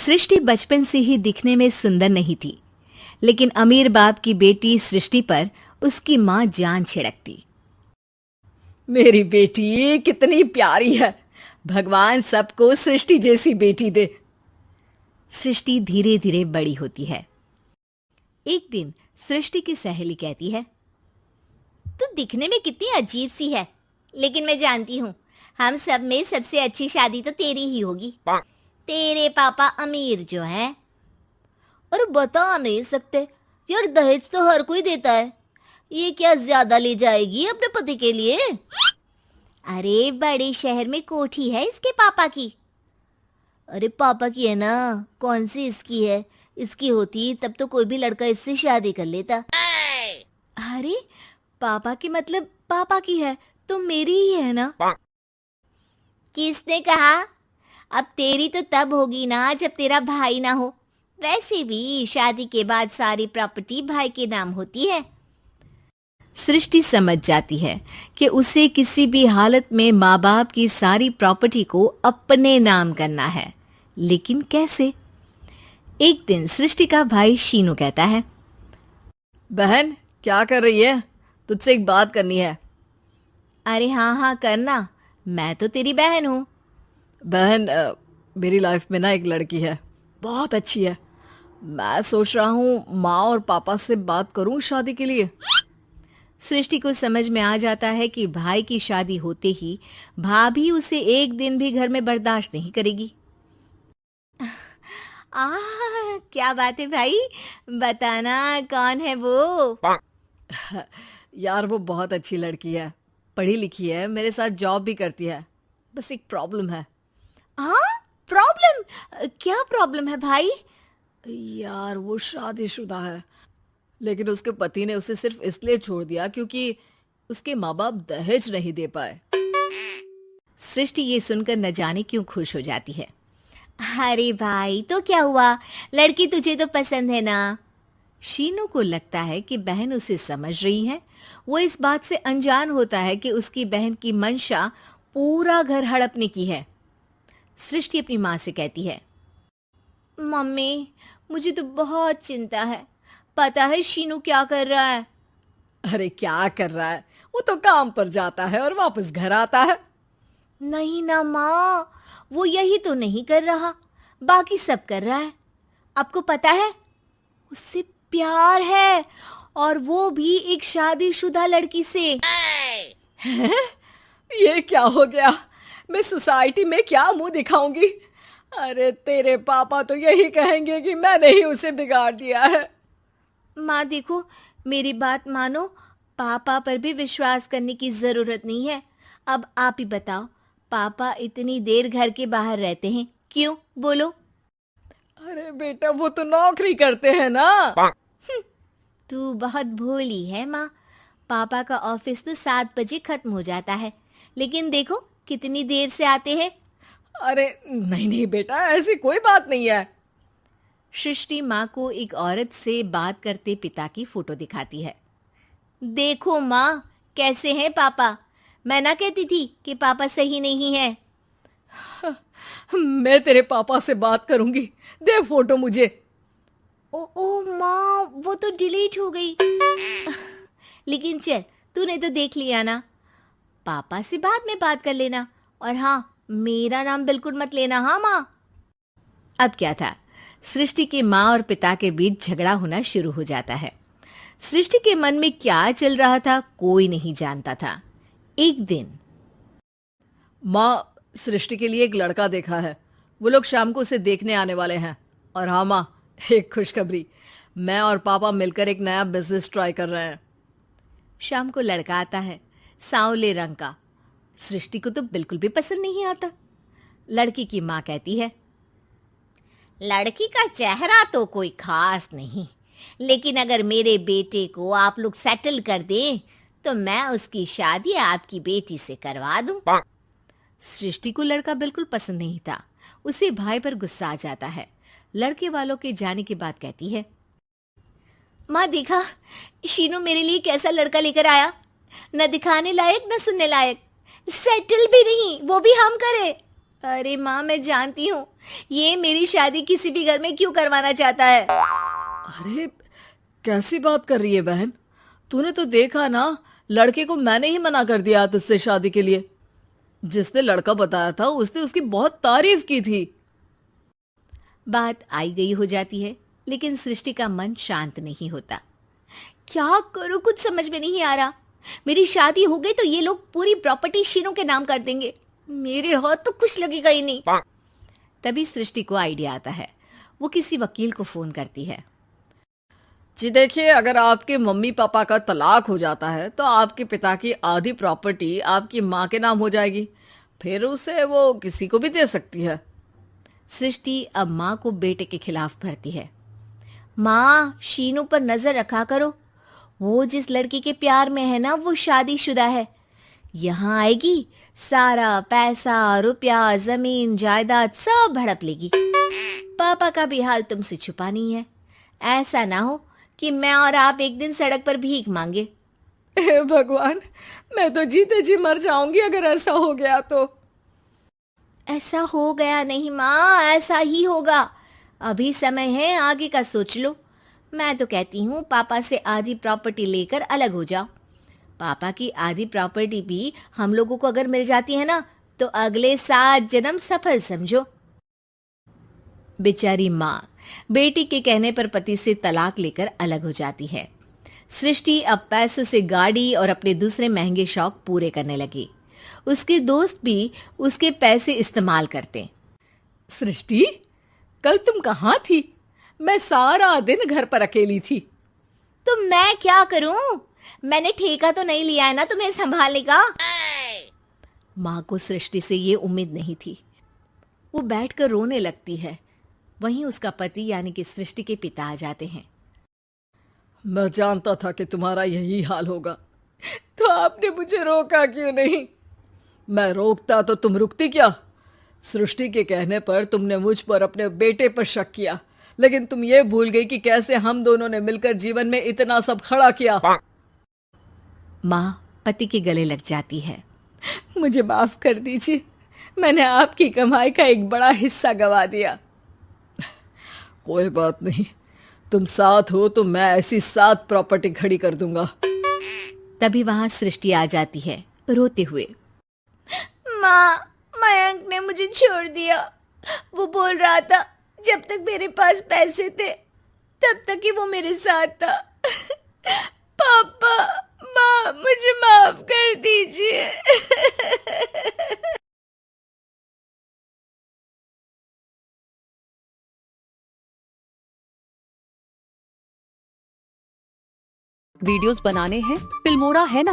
सृष्टि बचपन से ही दिखने में सुंदर नहीं थी, लेकिन अमीर बाप की बेटी सृष्टि पर उसकी माँ जान छिड़कती। मेरी बेटी कितनी प्यारी है, भगवान सबको सृष्टि जैसी बेटी दे। सृष्टि धीरे धीरे बड़ी होती है। एक दिन सृष्टि की सहेली कहती है, तू दिखने में कितनी अजीब सी है, लेकिन मैं जानती हूँ हम सब में सबसे अच्छी शादी तो तेरी ही होगी। तेरे पापा अमीर जो हैं। और बता नहीं सकते यार, दहेज तो हर कोई देता है, ये क्या ज्यादा ले जाएगी अपने पति के लिए? अरे बड़े शहर में कोठी है इसके पापा की। अरे पापा की है ना, कौन सी इसकी है? इसकी होती तब तो कोई भी लड़का इससे शादी कर लेता। अरे पापा की मतलब पापा की है तो मेरी ही है ना? किसने कहा? अब तेरी तो तब होगी ना जब तेरा भाई ना हो। वैसे भी शादी के बाद सारी प्रॉपर्टी भाई के नाम होती है। सृष्टि समझ जाती है कि उसे किसी भी हालत में माँ बाप की सारी प्रॉपर्टी को अपने नाम करना है, लेकिन कैसे? एक दिन सृष्टि का भाई शीनू कहता है, बहन क्या कर रही है? तुझसे एक बात करनी है। अरे हाँ हाँ करना, मैं तो तेरी बहन हूँ। बहन मेरी लाइफ में ना एक लड़की है, बहुत अच्छी है। मैं सोच रहा हूँ माँ और पापा से बात करूँ शादी के लिए। सृष्टि को समझ में आ जाता है कि भाई की शादी होते ही भाभी उसे एक दिन भी घर में बर्दाश्त नहीं करेगी। क्या बात है भाई, बताना कौन है वो? यार वो बहुत अच्छी लड़की है, पढ़ी लिखी है, मेरे साथ जॉब भी करती है। बस एक प्रॉब्लम है। प्रॉब्लम? क्या प्रॉब्लम है भाई? यार वो शादीशुदा है, लेकिन उसके पति ने उसे सिर्फ इसलिए छोड़ दिया क्योंकि उसके माँ बाप दहेज नहीं दे पाए। सृष्टि ये सुनकर न जाने क्यों खुश हो जाती है। अरे भाई तो क्या हुआ, लड़की तुझे तो पसंद है ना? शीनू को लगता है कि बहन उसे समझ रही है। वो इस बात से अनजान होता है कि उसकी बहन की मंशा पूरा घर हड़पने की है। सृष्टि अपनी माँ से कहती है, मम्मी मुझे तो बहुत चिंता है। पता है शीनू क्या कर रहा है? अरे क्या कर रहा है? वो तो काम पर जाता है और वापस घर आता है। नहीं ना माँ, वो यही तो नहीं कर रहा, बाकी सब कर रहा है। आपको पता है उससे प्यार है, और वो भी एक शादीशुदा लड़की से। ये क्या हो गया? मैं सोसाइटी में क्या मुंह दिखाऊंगी? अरे तेरे पापा तो यही कहेंगे कि मैंने ही उसे बिगाड़ दिया है। माँ देखो, मेरी बात मानो, पापा पर भी विश्वास करने की जरूरत नहीं है। अब आप ही बताओ, पापा इतनी देर घर के बाहर रहते हैं क्यों? बोलो। अरे बेटा वो तो नौकरी करते हैं ना। तू बहुत भोली है माँ। पापा का ऑफिस तो 7 बजे खत्म हो जाता है, लेकिन देखो कितनी देर से आते हैं। अरे नहीं नहीं बेटा, ऐसी कोई बात नहीं है। सृष्टि माँ को एक औरत से बात करते पिता की फोटो दिखाती है। देखो माँ, कैसे हैं पापा? मैं ना कहती थी कि पापा सही नहीं है। मैं तेरे पापा से बात करूंगी, दे फोटो मुझे। ओ माँ, वो तो डिलीट हो गई। लेकिन चल, तूने तो देख लिया ना। पापा से बाद में बात कर लेना, और हाँ, मेरा नाम बिल्कुल मत लेना। हाँ माँ। अब क्या था, सृष्टि के माँ और पिता के बीच झगड़ा होना शुरू हो जाता है। सृष्टि के मन में क्या चल रहा था कोई नहीं जानता था। एक दिन, माँ सृष्टि के लिए एक लड़का देखा है, वो लोग शाम को उसे देखने आने वाले हैं। और हाँ माँ, एक खुशखबरी, मैं और पापा मिलकर एक नया बिजनेस ट्राई कर रहे हैं। शाम को लड़का आता है, सांवले रंग का। सृष्टि को तो बिल्कुल भी पसंद नहीं आता। लड़की की माँ कहती है, लड़की का चेहरा तो कोई खास नहीं, लेकिन अगर मेरे बेटे को आप लोग सेटल कर दें तो मैं उसकी शादी आपकी बेटी से करवा दूं। सृष्टि को लड़का बिल्कुल पसंद नहीं था। उसे भाई पर गुस्सा आ जाता है। लड़के वालों के जाने के बाद कहती है, माँ देखा, शीनू मेरे लिए कैसा लड़का लेकर आया, न दिखाने लायक न सुनने लायक, सेटल भी नहीं, वो भी हम करे। अरे माँ, मैं जानती हूँ ये मेरी शादी किसी भी घर में क्यों करवाना चाहता है। अरे कैसी बात कर रही है बहन, तूने तो देखा ना, लड़के को मैंने ही मना कर दिया तुझसे शादी के लिए। जिसने लड़का बताया था उसने उसकी बहुत तारीफ की थी। बात आई गई हो जाती है, लेकिन सृष्टि का मन शांत नहीं होता। क्या करूं, कुछ समझ में नहीं आ रहा। मेरी शादी हो गई तो ये लोग पूरी प्रॉपर्टी शीनू के नाम कर देंगे, मेरे हाथ तो कुछ लगेगा ही नहीं। तभी सृष्टि को आइडिया आता है। वो किसी वकील को फोन करती है। जी देखिए, अगर आपके मम्मी पापा का तलाक हो जाता है तो आपके पिता की आधी प्रॉपर्टी आपकी माँ के नाम हो जाएगी, फिर उसे वो किसी को भी दे सकती है। सृष्टि अब माँ को बेटे के खिलाफ भरती है। माँ, शीनू पर नजर रखा करो, वो जिस लड़की के प्यार में है ना वो शादीशुदा है। यहाँ आएगी, सारा पैसा रुपया जमीन जायदाद सब हड़प लेगी। पापा का भी हाल तुमसे छुपा नहीं है। ऐसा ना हो कि मैं और आप एक दिन सड़क पर भीख मांगे। हे भगवान, मैं तो जीते जी मर जाऊंगी अगर ऐसा हो गया तो। ऐसा हो गया नहीं माँ, ऐसा ही होगा। अभी समय है, आगे का सोच लो। मैं तो कहती हूँ पापा से आधी प्रॉपर्टी लेकर अलग हो जाओ। पापा की आधी प्रॉपर्टी भी हम लोगों को अगर मिल जाती है ना तो अगले 7 जन्म सफल समझो। बेचारी माँ बेटी के कहने पर पति से तलाक लेकर अलग हो जाती है। सृष्टि अब पैसों से गाड़ी और अपने दूसरे महंगे शौक पूरे करने लगी। उसके दोस्त भी उसके पैसे इस्तेमाल करते। सृष्टि, कल तुम कहाँ थी? मैं सारा दिन घर पर अकेली थी। तो मैं क्या करूं? मैंने ठेका तो नहीं लिया है ना तुम्हें संभालने का। माँ को सृष्टि से ये उम्मीद नहीं थी। वो बैठकर रोने लगती है। वहीं उसका पति यानी कि सृष्टि के पिता आ जाते हैं। मैं जानता था कि तुम्हारा यही हाल होगा, तो आपने मुझे रोका क्यों नहीं? मैं रोकता तो तुम रुकती क्या? सृष्टि के कहने पर तुमने मुझ पर अपने बेटे पर शक किया, लेकिन तुम ये भूल गई कि कैसे हम दोनों ने मिलकर जीवन में इतना सब खड़ा किया। माँ पति के गले लग जाती है। मुझे माफ कर दीजिए, मैंने आपकी कमाई का एक बड़ा हिस्सा गवा दिया। कोई बात नहीं, तुम साथ हो तो मैं ऐसी 7 प्रॉपर्टी खड़ी कर दूंगा। तभी वहां सृष्टि आ जाती है रोते हुए। माँ, मयंक ने मुझे छोड़ दिया। वो बोल रहा था जब तक मेरे पास पैसे थे तब तक ही वो मेरे साथ था। पापा, माँ, मुझे माफ कर दीजिए। वीडियोस बनाने हैं, फिल्मोरा है ना।